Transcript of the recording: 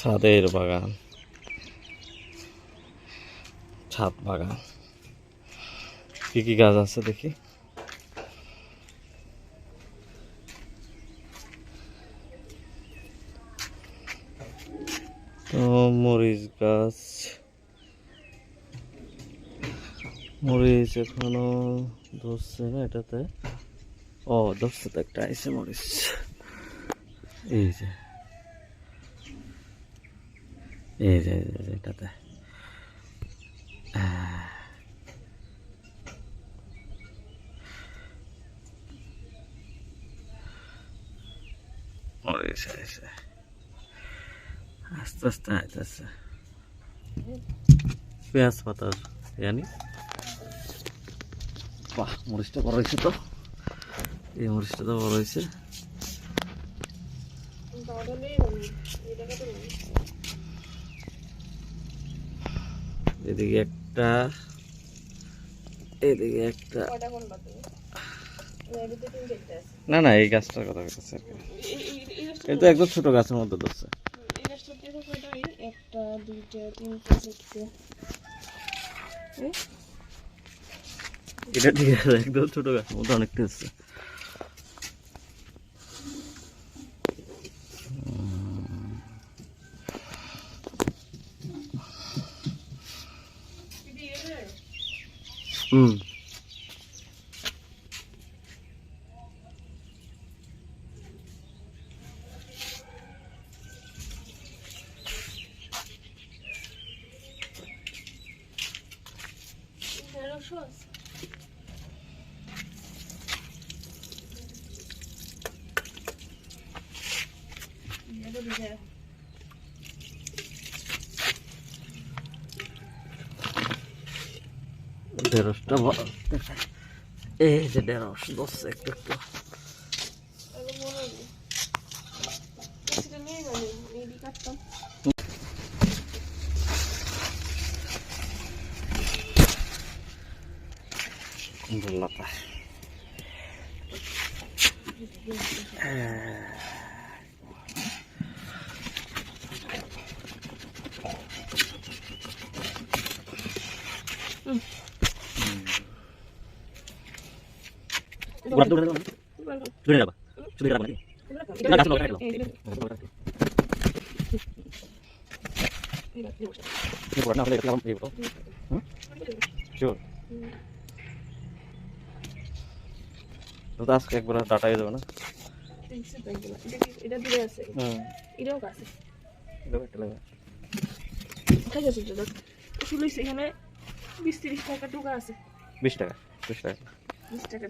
ছাদের বাগান, ছাদ বাগান। কি কি গাছ আছে দেখি। তো মরিচ গাছ, মরিচ এখনো ধরছে না এটাতে। ও ধরছে তো, একটা আইসে মরিচ। এই যে এই যে এটাতে মরিচ আইসে, আস্তে আস্তে আইতেছে। পেঁয়াজ পাতার জানি। বাহ, মরিচটা বড় হয়েছে তো, এই মরিচটা তো বড় হয়েছে। এদিকে একটা, এদিকে একটা। না না, এই গাছটার কথা বলতেছে আর কি। এটা একদম ছোট গাছের মধ্যে ধরছে। একটা, দুইটা, তিনটা, চারটা। এটা ঠিক আছে, একদম ছোট গাছের মধ্যে অনেকটা হচ্ছে। হুম, ঢেঁড়সটা ভালো। এই যে ঢেঁড়স ধরছে একটু একটু। লতা আজকে একবার ডাটাই যাবে না। এটা দূরে আছে, এটাও কাছে। এখানে 20-30 টাকা টুকা আছে। 20 টাকা, 20 টাকা। 20 টাকা।